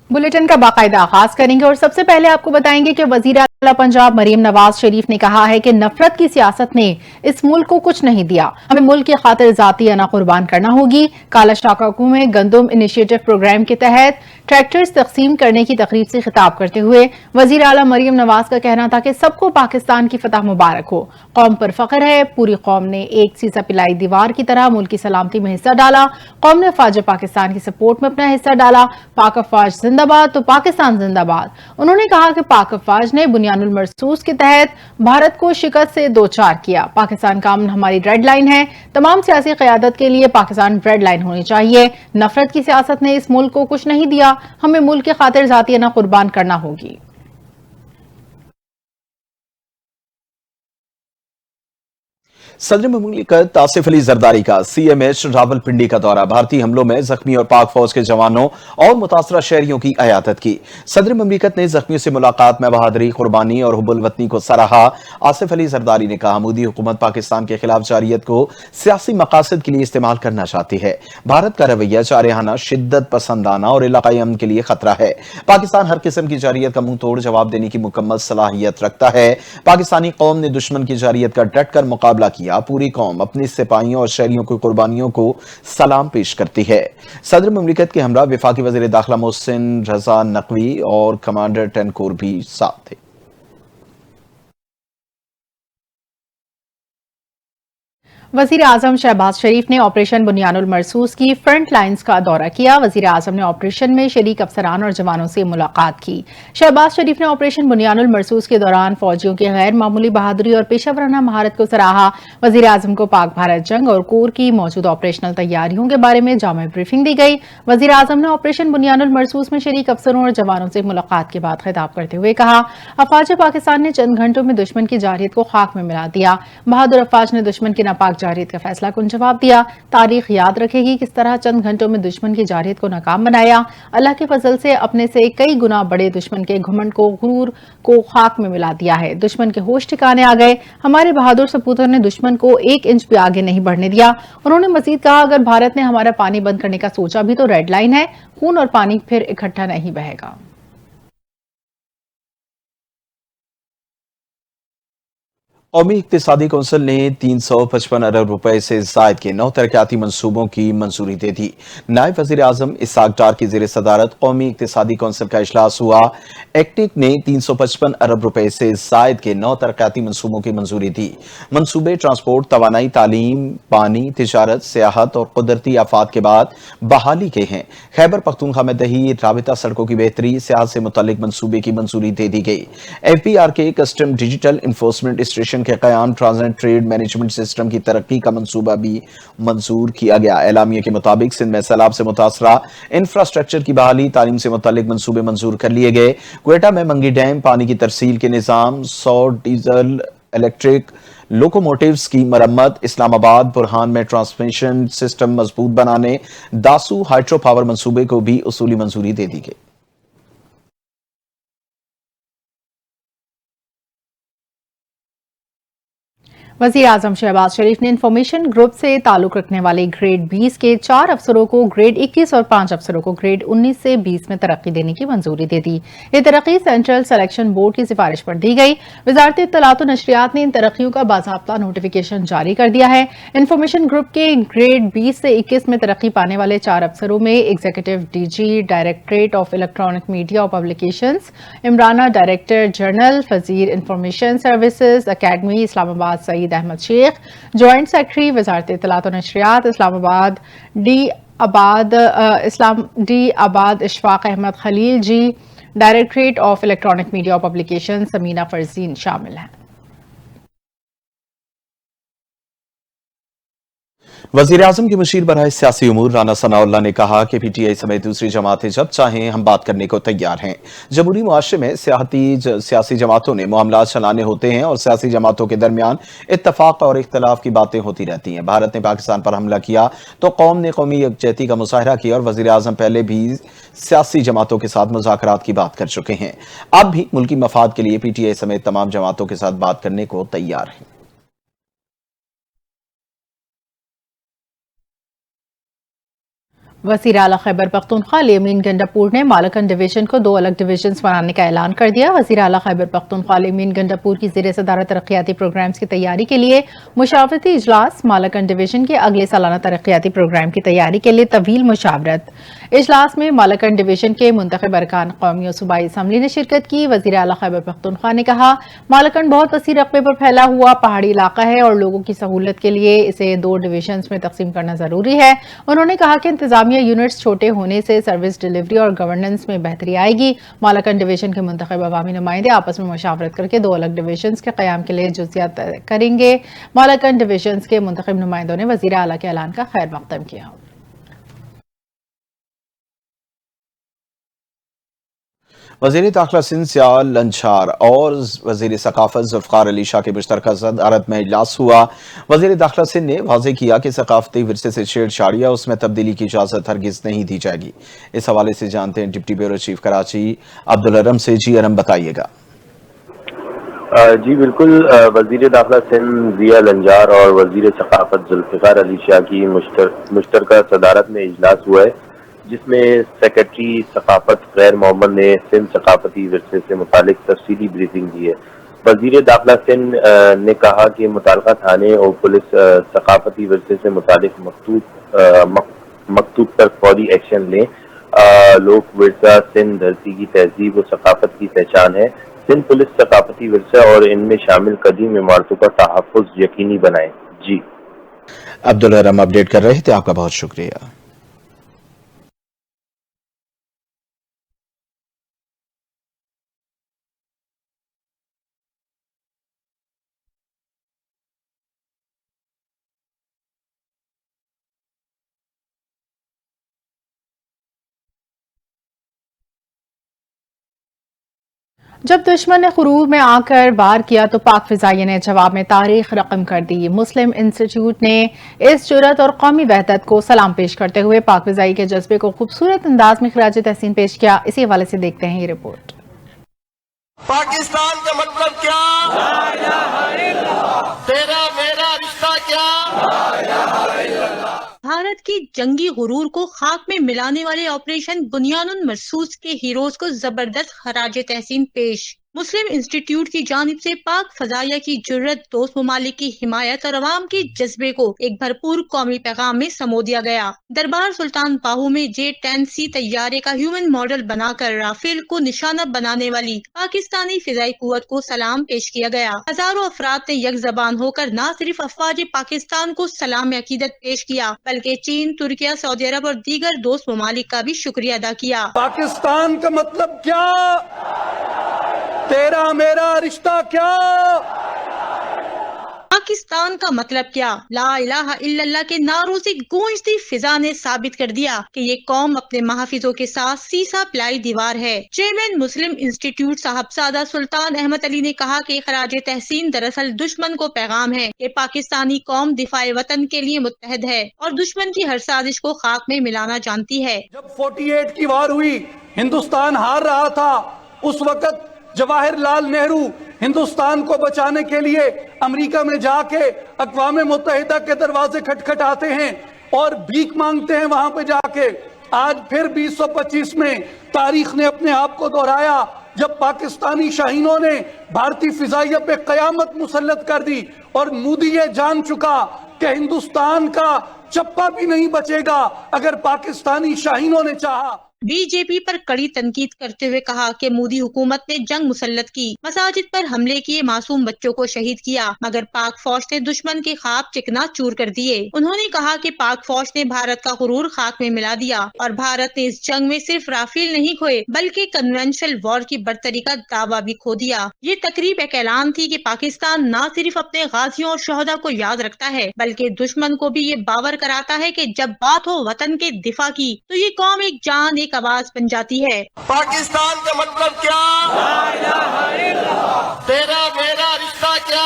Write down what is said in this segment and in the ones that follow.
Bulletin का बाकायदा आगाज करेंगे और सबसे पहले आपको बताएंगे कि वजीर आला पंजाब मरीम नवाज शरीफ ने कहा है कि नफरत की सियासत ने इस मुल्क को कुछ नहीं दिया, हमें मुल्क की खातिर जाती अना कुर्बान करना होगी। काला शाकाकू में गंदुम इनिशिएटिव प्रोग्राम के तहत ट्रैक्टर्स तकसीम करने की तकरीब से खिताब करते हुए वजीर आला मरीम नवाज का कहना था कि सबको पाकिस्तान की फतह मुबारक हो, कौम पर फख्र है, पूरी कौम ने एक सीसा पिलाई दीवार की तरह मुल्क की सलामती में हिस्सा डाला, कौम ने अफवाज पाकिस्तान की सपोर्ट में अपना हिस्सा डाला, पाक अफवाज जिंदाबाद तो पाकिस्तान जिंदाबाद। उन्होंने कहा कि पाक अफवाज ने बुनियानुल मरसूस के तहत भारत को शिकस्त से दो चार किया। पाकिस्तान का अमन हमारी रेड लाइन है, तमाम सियासी क़यादत के लिए पाकिस्तान रेड लाइन होनी चाहिए। नफरत की सियासत ने इस मुल्क को कुछ नहीं दिया, हमें मुल्क की खातिर जातियाना कुर्बान करना होगी। सदर मुमलिकत आसिफ अली जरदारी का CMH रावलपिंडी का दौरा, भारतीय हमलों में जख्मी और पाक फौज के जवानों और मुतासरा शहरियों की अयादत की। सदर मुमलिकत ने जख्मियों से मुलाकात में बहादुरी, कुर्बानी और हुब्बुल वतनी को सराहा। आसिफ अली जरदारी ने कहा, मोदी हुकूमत पाकिस्तान के खिलाफ जारियत को सियासी मकासद के लिए इस्तेमाल करना चाहती है। भारत का रवैया जारहाना, शिद्दत पसंदाना और इलाकाई अमन के लिए खतरा है। पाकिस्तान हर किस्म की जारियत का मुंह तोड़ जवाब देने की मुकम्मल सलाहियत रखता है। पाकिस्तानी कौम ने दुश्मन की जारियत का डट कर मुकाबला किया। पूरी कौम अपनी सिपाहियों और शहरियों की कुर्बानियों को सलाम पेश करती है। सदर मुमलिकत के हमरा वफाकी वज़ीर दाखिला मोहसिन रजा नकवी और कमांडर 10 कोर भी साथ थे। वजीर आजम शहबाज शरीफ ने ऑपरेशन बुनियानुल मरसूस की फ्रंट लाइन्स का दौरा किया। वजीर आजम ने ऑपरेशन में शरीक अफसरान और जवानों से मुलाकात की। शहबाज शरीफ ने ऑपरेशन बुनियानुल मरसूस के दौरान फौजियों की गैर मामूली बहादुरी और पेशावराना महारत को सराहा। वजीर आजम को पाक भारत जंग और कोर की मौजूदा ऑपरेशनल तैयारियों के बारे में जामे ब्रीफिंग दी गई। वजीर आजम ने ऑपरेशन बुनियानुल मरसूस में शरीक अफसरों और जवानों से मुलाकात के बाद खिताब करते हुए कहा, अफवाज पाकिस्तान ने चंद घंटों में दुश्मन की जारियत को खाक में मिला दिया। बहादुर अफवाज ने दुश्मन की नापाक जारियत का फैसला कुन जवाब दिया। तारीख याद रखेगी किस तरह चंद घंटों में दुश्मन की जारियत को नाकाम बनाया। अल्लाह के फजल से अपने से कई गुना बड़े दुश्मन के घमंड को, गुरूर को खाक में मिला दिया है। दुश्मन के होश ठिकाने आ गए। हमारे बहादुर सपूतों ने दुश्मन को एक इंच भी आगे नहीं बढ़ने दिया। उन्होंने मजीद कहा, अगर भारत ने हमारा पानी बंद करने का सोचा भी तो रेड लाइन है, खून और पानी फिर इकट्ठा नहीं बहेगा। कौमी इक्तिसादी कौंसिल ने 355 अरब रुपए से जायद के 9 तरक्याती मंसूबों की मंजूरी दे दी। नायब वजीर आजम इसाक डार की जेर सदारत कौमी इक्तिसादी कौंसिल का इजलास हुआ। एक्टिक ने 355 अरब रुपए से जायद के 9 तरक्याती मंसूबों की मंजूरी दी। मंसूबे ट्रांसपोर्ट, तवानाई, तालीम, पानी, तिजारत, सियाहत और कुदरती आफात के बाद बहाली के हैं। खैबर पख्तूनख्वा में दही राबिता सड़कों की बेहतरी, सियाहत से मुतल्लिक मंसूबे की मंजूरी दे दी गई। FPR के कस्टम डिजिटल इन्फोर्समेंट स्टेशन के कयाम, ट्रांजिट ट्रेड मैनेजमेंट सिस्टम की तरक्की का मंसूबा भी मंजूर किया गया। एलामिया के मुताबिक सिंध में सैलाब से मुतासरा इंफ्रास्ट्रक्चर की बहाली, तालीम से मुतल्लिक मंसूबे मंजूर कर लिए गए। क्वेटा में मंगी डैम पानी की तरसील के निजाम, 100 डीजल इलेक्ट्रिक लोकोमोटिव्स की मरम्मत, इस्लामाबाद बुरहान में ट्रांसमिशन सिस्टम मजबूत बनाने, दासू हाइड्रो पावर मंसूबे को भी उसूली मंजूरी दे दी गई। वज़ीर आज़म शहबाज शरीफ ने इंफॉर्मेशन ग्रुप से ताल्लुक रखने वाले ग्रेड 20 के 4 अफसरों को ग्रेड 21 और 5 अफसरों को ग्रेड 19 से 20 में तरक्की देने की मंजूरी दे दी। ये तरक्की सेंट्रल सिलेक्शन बोर्ड की सिफारिश पर दी गई। वजारत इत्तलात और नशरियात ने इन तरक्कियों का बाज़ाब्ता नोटिफिकेशन जारी कर दिया है। इंफॉर्मेशन ग्रुप के ग्रेड 20 से 21 में तरक्की पाने वाले 4 अफसरों में executive DG, directorate of electronic media और पब्लिकेशंस, इमराना डायरेक्टर जनरल, फजीर information services academy Islamabad Saeed Ahmed Sheikh, joint secretary वजारत इत्तलात और नशरियात इस्लामाबाद डी आबाद Ishfaq Ahmed Khalil ji, directorate of electronic media और पब्लिकेशन समीना फरजीन शामिल हैं। वजीर आजम के मुशीर बराए सियासी उमूर राना सनाउल्लाह ने कहा कि PTI समेत दूसरी जमातें जब चाहें हम बात करने को तैयार हैं। जमहूरी मुआशरे में सियासी जमातों ने मामलात चलाने होते हैं और सियासी जमातों के दरमियान इत्तफाक और इख्तलाफ की बातें होती रहती हैं। भारत ने पाकिस्तान पर हमला किया तो कौम ने कौमी यकजहती का मुजाहरा किया और वजीर आजम पहले भी सियासी जमातों के साथ मुज़ाकरात की बात कर चुके हैं। अब भी मुल्की मफाद के लिए PTI समेत तमाम जमातों के साथ बात करने को तैयार हैं। वज़ीर आला खैबर पख्तूनख्वा अमीन गंडापुर ने मालकन डिवीजन को 2 अलग डिवीजन्स बनाने का ऐलान कर दिया। वज़ीर आला खैबर पख्तूनख्वा अमीन गंडापुर की ज़ेर सदारत तरक्याती प्रोग्राम्स की तैयारी के लिए मुशावरती इजलास, मालकन डिवीजन के अगले सालाना तरक्याती प्रोग्राम की तैयारी के लिए तवील मुशावरत। इजलास में मालकन डिवीजन के मुंतखब अरकान कौमी और सूबाई असम्बली ने शिरकत की। वज़ीर आला खैबर पख्तूनख्वा ने कहा, मालकन बहुत वसी रकबे पर फैला हुआ पहाड़ी इलाका है और लोगों की सहूलत के लिए इसे 2 डिवीजन्स में तकसीम करना जरूरी है। उन्होंने कहा कि इंतजामिया यूनिट्स छोटे होने से सर्विस डिलीवरी और गवर्नेंस में बेहतरी आएगी। मालकन डिवीजन के मुंतखब अवामी नुमाइंदे आपस में मुशावरत करके 2 अलग डिवीजन्स के क़याम के लिए जुज़ियात तय करेंगे। मालकन डिवीजन्स के मुंतखब नुमाइंदों ने वज़ीर आला के ऐलान का खैर मक़दम किया। वज़ीर दाखिला सिंध सियाह लंचार और वज़ीर सकाफत ज़ुल्फ़िकार अली शाह की मुश्तरका सदारत में इजलास हुआ। वज़ीर दाखिला सिंध ने वाज़ेह किया कि सकाफती विरसे से छेड़छाड़ या उसमें तब्दीली की इजाज़त हरगिज़ नहीं दी जाएगी। इस हवाले से जानते हैं deputy bureau chief Karachi Abdul अरम से। जी अरम, बताइएगा। जी बिल्कुल, वज़ीर दाखिला सिंध ज़िया लंजार और वज़ीर सकाफत ज़ुल्फ़िकार अली शाह की मुश्तरका सदारत में इजलास हुआ है, जिसमें सेक्रेटरी सकाफत खैर मोहम्मद ने सिंध सकाफती विरसे से मुतालिक तफसीली ब्रीफिंग दी है। वज़ीर दाखिला सिंध ने कहा कि मुताल्लिक़ा थाने और पुलिस सकाफती विरसे से मुतालिक मकतूब पर फौरी एक्शन लें। लोक विरसा सिंध धरती की तहजीब और सकाफत की पहचान है। सिंध पुलिस सकाफती विरसा और इनमें शामिल कदीम इमारतों का तहफ़्फ़ुज़ यकीनी बनाए। जी अब्दुल अरम अपडेट कर रहे थे, आपका बहुत शुक्रिया। जब दुश्मन ने खुरूर में आकर वार किया तो पाक फिजाइया ने जवाब में तारीख रकम कर दी। मुस्लिम इंस्टीट्यूट ने इस जुर्रत और कौमी वहदत को सलाम पेश करते हुए पाक फिजाई के जज्बे को खूबसूरत अंदाज में खिराज तहसीन पेश किया। इसी हवाले से देखते हैं ये रिपोर्ट। पाकिस्तान का मतलब क्या, तेरा मेरा रिश्ता क्या। भारत की जंगी गुरूर को खाक में मिलाने वाले ऑपरेशन बुनियानुल मरसूस के हीरोज को जबरदस्त खराज तहसीन पेश। मुस्लिम इंस्टीट्यूट की जानिब से पाक फजाइया की जुर्रत, दोस्त ममालिक की हिमायत और अवाम के जज्बे को एक भरपूर कौमी पैगाम में समो दिया गया। दरबार सुल्तान बाहू में J-10C तैयारे का ह्यूमन मॉडल बनाकर राफेल को निशाना बनाने वाली पाकिस्तानी फिजाई कुव्वत को सलाम पेश किया गया। हजारों अफराद ने एक जबान होकर न सिर्फ अफवाज पाकिस्तान को सलाम अकीदत पेश किया, बल्कि चीन, तुर्किया, सऊदी अरब और दीगर दोस्त ममालिक का भी शुक्रिया अदा किया। पाकिस्तान का मतलब क्या, तेरा मेरा रिश्ता क्या। पाकिस्तान का मतलब क्या, ला इलाहा इल्लल्लाह के नारों से गूंजती फिजा ने साबित कर दिया कि ये कौम अपने महफिजों के साथ सीसा प्लाई दीवार है। चेयरमैन मुस्लिम इंस्टीट्यूट साहबजादा सुल्तान अहमद अली ने कहा कि खराज तहसीन दरअसल दुश्मन को पैगाम है कि पाकिस्तानी कौम दिफाए वतन के लिए मुत्तहद है और दुश्मन की हर साजिश को खाक में मिलाना जानती है। जब 48 की वार हुई, हिंदुस्तान हार रहा था, उस वक्त जवाहरलाल नेहरू हिंदुस्तान को बचाने के लिए अमेरिका में जाके अक़वाम मुत्तहिदा के दरवाजे खटखटाते हैं और भीख मांगते हैं वहां पे जाके। आज फिर 2025 में तारीख ने अपने आप को दोहराया, जब पाकिस्तानी शाहीनों ने भारतीय फिजाइया पे कयामत मुसल्लत कर दी और मोदी ये जान चुका कि हिंदुस्तान का चप्पा भी नहीं बचेगा अगर पाकिस्तानी शाहीनों ने चाहा। बीजेपी पर कड़ी तनकीद करते हुए कहा कि मोदी हुकूमत ने जंग मुसल्लत की, मसाजिद पर हमले किए, मासूम बच्चों को शहीद किया, मगर पाक फौज ने दुश्मन के ख्वाब चिकना चूर कर दिए। उन्होंने कहा कि पाक फौज ने भारत का गुरूर खाक में मिला दिया और भारत ने इस जंग में सिर्फ राफेल नहीं खोए बल्कि कन्वेंशनल वॉर की बरतरी का दावा भी खो दिया। ये तकरीब एक ऐलान थी कि पाकिस्तान न सिर्फ अपने गाजियों और शहदा को याद रखता है, बल्कि दुश्मन को भी ये बावर कराता है कि जब बात हो वतन के दिफा की तो ये कौम एक जान, एक आवाज बन जाती है। पाकिस्तान का मतलब क्या, तेरा मेरा रिश्ता क्या।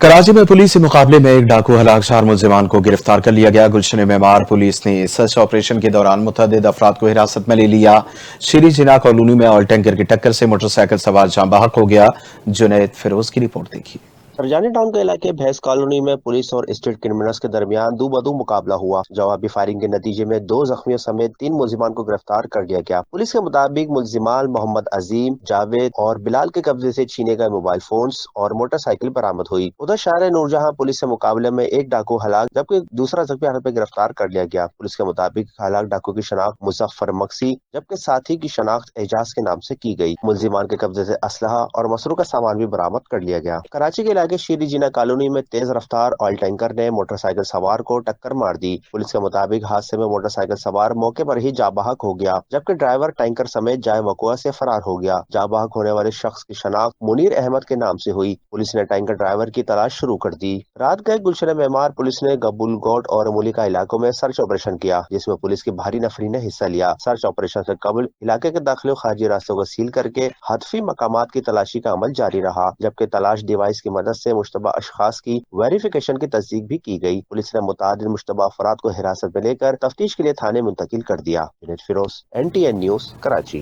कराची में पुलिस के मुकाबले में एक डाकू हलाक, 4 मुलजिमान को गिरफ्तार कर लिया गया। गुलशन मेमार पुलिस ने सर्च ऑपरेशन के दौरान मुतअद्दिद अफराद को हिरासत में ले लिया। श्री जिना कॉलोनी में ऑयल टैंकर की टक्कर से मोटरसाइकिल सवार जाँ बहक हो गया। जुनैद फिरोज की रिपोर्ट देखिए। رجانی ٹاؤن کے علاقے بھینس کالونی میں پولیس اور اسٹریٹ کرمنلز کے درمیان دو بدو مقابلہ ہوا. جوابی فائرنگ کے نتیجے میں 2 زخمیوں سمیت 3 ملزمان کو گرفتار کر لیا گیا. پولیس کے مطابق ملزمان محمد عظیم، جاوید اور بلال کے قبضے سے چھینے گئے موبائل فونز اور موٹر سائیکل برآمد ہوئی. ادھر شہر نورجہاں پولیس سے مقابلے میں ایک ڈاکو ہلاک جبکہ دوسرا زخمی حالت میں گرفتار کر لیا گیا. پولیس کے مطابق ہلاک ڈاکو کی شناخت مظفر مکسی جبکہ ساتھی کی شناخت اعجاز کے نام سے کی گئی. ملزمان کے قبضے سے اسلحہ اور مسروقہ سامان بھی برآمد کر لیا گیا. کراچی کے علاقے شیری جینا کالونی میں تیز رفتار آئل ٹینکر نے موٹر سائیکل سوار کو ٹکر مار دی. پولیس کے مطابق حادثے میں موٹر سائیکل سوار موقع پر ہی جاں بحق ہو گیا جبکہ ڈرائیور ٹینکر سمیت جائے وقوع سے فرار ہو گیا. جاں بحق ہونے والے شخص کی شناخت منیر احمد کے نام سے ہوئی. پولیس نے ٹینکر ڈرائیور کی تلاش شروع کر دی. رات گئے گلشن معمار پولیس نے گبول گوٹ اور ملکہ علاقوں میں سرچ آپریشن کیا جس میں پولیس کی بھاری نفری نے حصہ لیا. سرچ آپریشن سے قبل علاقے کے داخلے و خارجی راستوں کو سیل کر کے ہدفی مقامات کی تلاشی کا عمل جاری رہا جبکہ تلاش ڈیوائس کی مدد سے مشتبہ اشخاص کی ویریفیکیشن کی تصدیق بھی کی گئی. پولیس نے متعدد مشتبہ افراد کو حراست میں لے کر تفتیش کے لیے تھانے منتقل کر دیا. Feroz NTN news Karachi.